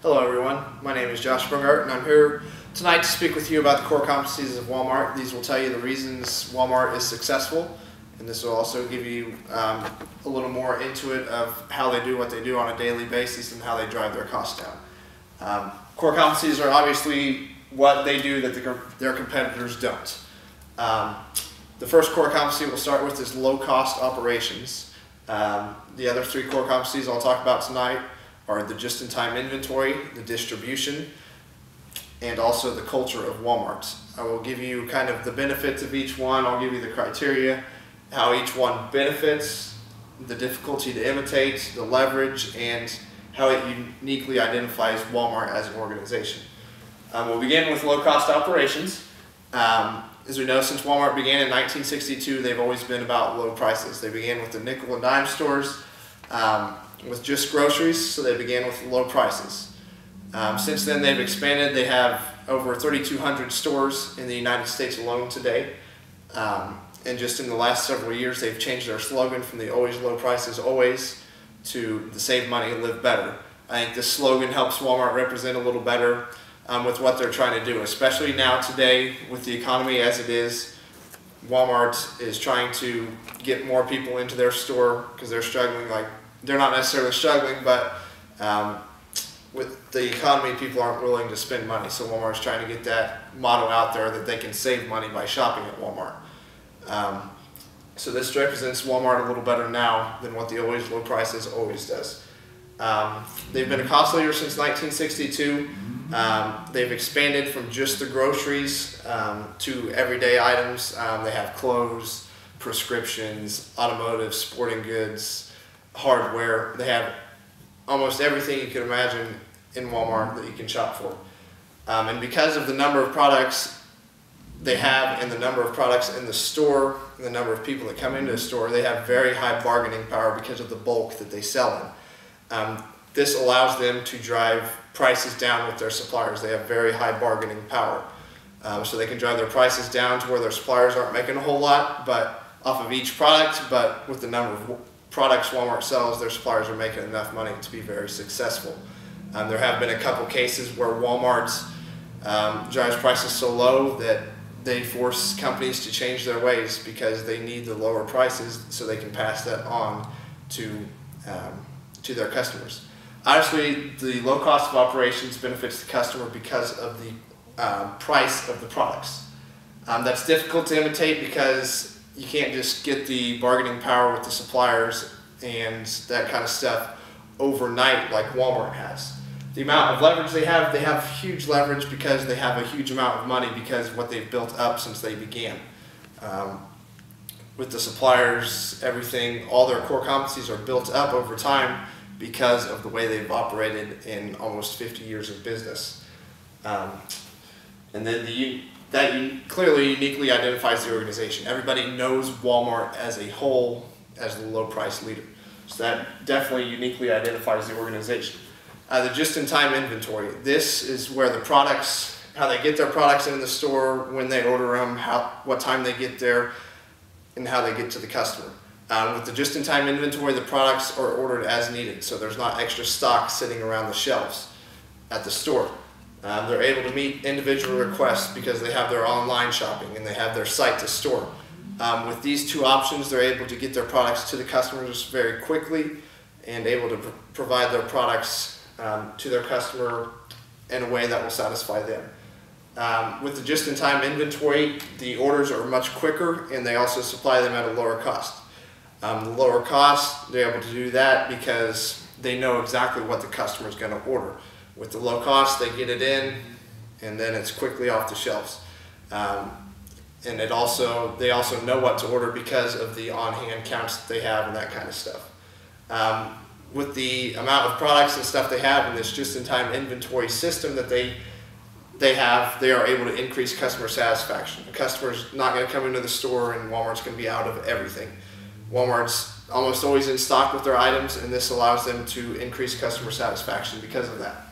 Hello everyone, my name is Josh Brungardt and I'm here tonight to speak with you about the core competencies of Walmart. These will tell you the reasons Walmart is successful, and this will also give you a little more into it of how they do what they do on a daily basis and how they drive their costs down. Core competencies are obviously what they do that their competitors don't. The first core competency we'll start with is low cost operations. The other three core competencies I'll talk about tonight are the just-in-time inventory, the distribution, and also the culture of Walmart. I will give you kind of the benefits of each one. I'll give you the criteria, how each one benefits, the difficulty to imitate, the leverage, and how it uniquely identifies Walmart as an organization. We'll begin with low-cost operations. As we know, since Walmart began in 1962, they've always been about low prices. They began with the nickel and dime stores, with just groceries, so they began with low prices. Since then they've expanded. They have over 3,200 stores in the United States alone today. And just in the last several years they've changed their slogan from the always low prices always to the save money, live better. I think this slogan helps Walmart represent a little better with what they're trying to do, especially now today with the economy as it is. Walmart is trying to get more people into their store because they're struggling. They're not necessarily struggling, but with the economy, people aren't willing to spend money. So Walmart's trying to get that motto out there that they can save money by shopping at Walmart. So this represents Walmart a little better now than what the always low prices always does. They've been a cost leader since 1962. They've expanded from just the groceries to everyday items. They have clothes, prescriptions, automotive, sporting goods, hardware. They have almost everything you can imagine in Walmart that you can shop for. And because of the number of products they have and the number of products in the store and the number of people that come into the store, they have very high bargaining power because of the bulk that they sell in. This allows them to drive prices down with their suppliers. They have very high bargaining power. So they can drive their prices down to where their suppliers aren't making a whole lot but off of each product, but with the number of products Walmart sells, their suppliers are making enough money to be very successful. There have been a couple cases where Walmart drives prices so low that they force companies to change their ways because they need the lower prices so they can pass that on to their customers. Obviously, the low cost of operations benefits the customer because of the price of the products. That's difficult to imitate because you can't just get the bargaining power with the suppliers and that kind of stuff overnight like Walmart has. The amount of leverage they have huge leverage because they have a huge amount of money because of what they've built up since they began. With the suppliers, everything, all their core competencies are built up over time because of the way they've operated in almost 50 years of business. And then that clearly uniquely identifies the organization. Everybody knows Walmart as a whole as the low price leader. So that definitely uniquely identifies the organization. The just-in-time inventory. This is where the products, how they get their products into the store, when they order them, what time they get there, and how they get to the customer. With the just-in-time inventory, the products are ordered as needed, so there's not extra stock sitting around the shelves at the store. They're able to meet individual requests because they have their online shopping and they have their site to store. With these two options, they're able to get their products to the customers very quickly and able to provide their products to their customer in a way that will satisfy them. With the just-in-time inventory, the orders are much quicker and they also supply them at a lower cost. The lower cost, they're able to do that because they know exactly what the customer is going to order. With the low cost, they get it in, and then it's quickly off the shelves. And they also know what to order because of the on-hand counts that they have and that kind of stuff. With the amount of products and stuff they have in this just-in-time inventory system that they have, they are able to increase customer satisfaction. The customer's not going to come into the store and Walmart's going to be out of everything. Walmart's almost always in stock with their items, and this allows them to increase customer satisfaction because of that.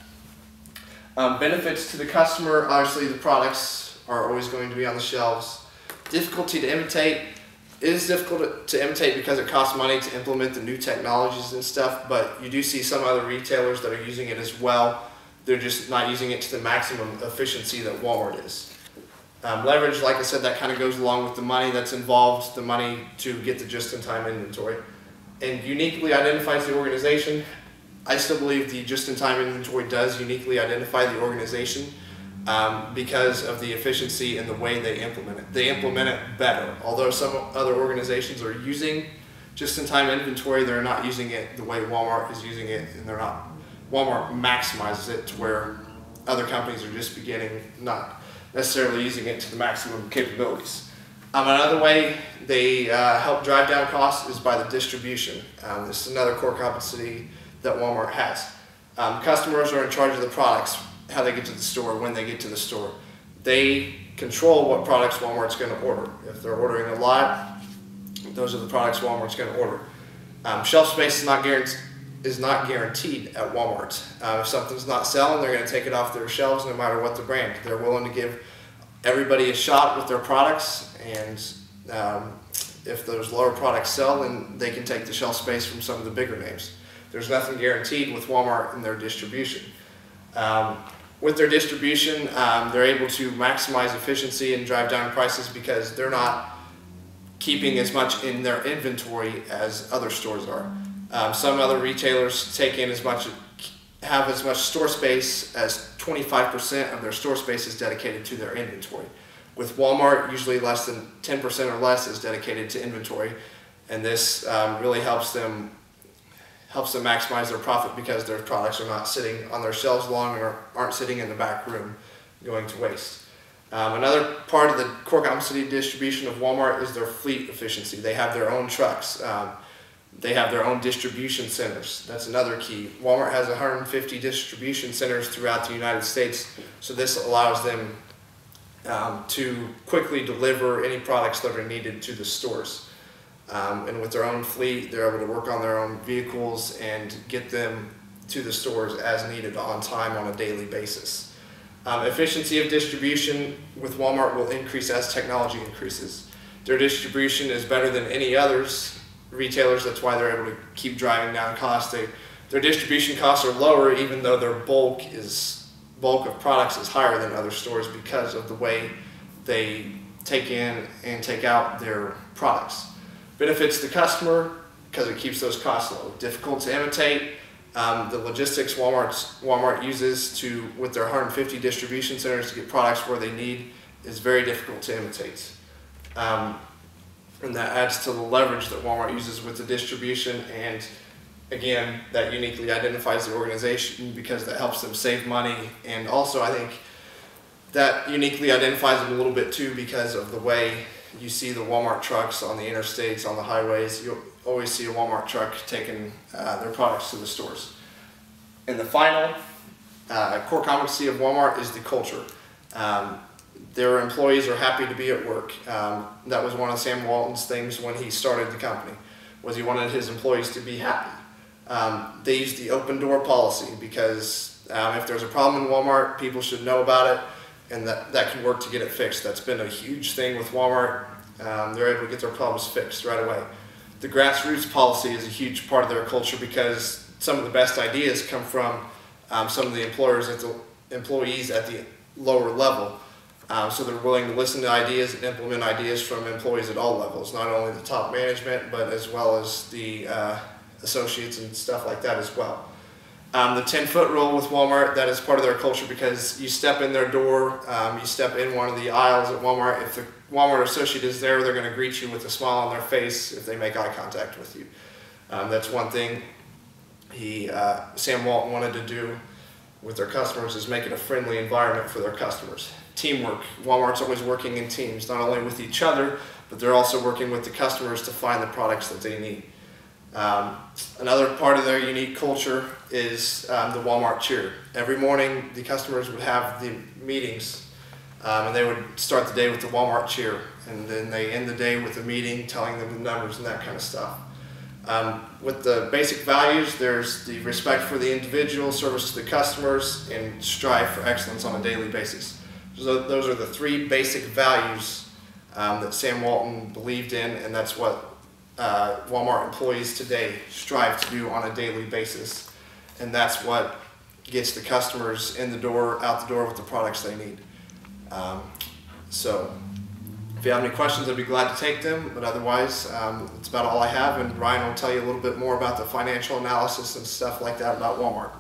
Benefits to the customer, obviously the products are always going to be on the shelves. Difficulty to imitate. It is difficult to imitate because it costs money to implement the new technologies and stuff, but you do see some other retailers that are using it as well. They're just not using it to the maximum efficiency that Walmart is. Leverage, like I said, that kind of goes along with the money that's involved, the money to get the just-in-time inventory, and uniquely identifies the organization. I still believe the just-in-time inventory does uniquely identify the organization because of the efficiency and the way they implement it. They implement it better. Although some other organizations are using just-in-time inventory, they're not using it the way Walmart is using it, and Walmart maximizes it to where other companies are just beginning, not necessarily using it to the maximum capabilities. Another way they help drive down costs is by the distribution. This is another core competency that Walmart has. Customers are in charge of the products, how they get to the store, when they get to the store. They control what products Walmart's going to order. If they're ordering a lot, those are the products Walmart's going to order. Shelf space is not guaranteed at Walmart. If something's not selling, they're going to take it off their shelves no matter what the brand. They're willing to give everybody a shot with their products, and if those lower products sell, then they can take the shelf space from some of the bigger names. There's nothing guaranteed with Walmart in their distribution. With their distribution, they're able to maximize efficiency and drive down prices because they're not keeping as much in their inventory as other stores are. Some other retailers have as much store space as 25% of their store space is dedicated to their inventory. With Walmart, usually less than 10% or less is dedicated to inventory, and this really helps them maximize their profit because their products are not sitting on their shelves long or aren't sitting in the back room going to waste. Another part of the core competency distribution of Walmart is their fleet efficiency. They have their own trucks. They have their own distribution centers. That's another key. Walmart has 150 distribution centers throughout the United States, so this allows them to quickly deliver any products that are needed to the stores. And with their own fleet, they're able to work on their own vehicles and get them to the stores as needed on time on a daily basis. Efficiency of distribution with Walmart will increase as technology increases. Their distribution is better than any others retailers. That's why they're able to keep driving down costs. Their distribution costs are lower even though their bulk of products is higher than other stores because of the way they take in and take out their products. Benefits the customer because it keeps those costs low. Difficult to imitate. The logistics Walmart uses with their 150 distribution centers to get products where they need is very difficult to imitate. And that adds to the leverage that Walmart uses with the distribution, and again, that uniquely identifies the organization because that helps them save money, and also I think that uniquely identifies them a little bit too because of the way you see the Walmart trucks on the interstates, on the highways. You'll always see a Walmart truck taking their products to the stores. And the final core competency of Walmart is the culture. Their employees are happy to be at work. That was one of Sam Walton's things when he started the company, was he wanted his employees to be happy. They used the open door policy because if there's a problem in Walmart, people should know about it, and that can work to get it fixed. That's been a huge thing with Walmart. They're able to get their problems fixed right away. The grassroots policy is a huge part of their culture because some of the best ideas come from some of the employees at the lower level. So they're willing to listen to ideas and implement ideas from employees at all levels, not only the top management, but as well as the associates and stuff like that as well. The 10-foot rule with Walmart, that is part of their culture because you step in their door, you step in one of the aisles at Walmart. If the Walmart associate is there, they're going to greet you with a smile on their face if they make eye contact with you. That's one thing Sam Walton wanted to do with their customers, is make it a friendly environment for their customers. Teamwork. Walmart's always working in teams, not only with each other, but they're also working with the customers to find the products that they need. Another part of their unique culture is the Walmart cheer. Every morning the customers would have the meetings and they would start the day with the Walmart cheer, and then they end the day with a meeting telling them the numbers and that kind of stuff. With the basic values, there's the respect for the individual, service to the customers, and strive for excellence on a daily basis. So those are the three basic values that Sam Walton believed in, and that's what Walmart employees today strive to do on a daily basis. And that's what gets the customers in the door, out the door with the products they need. So if you have any questions, I'd be glad to take them, but otherwise, it's about all I have, and Ryan will tell you a little bit more about the financial analysis and stuff like that about Walmart.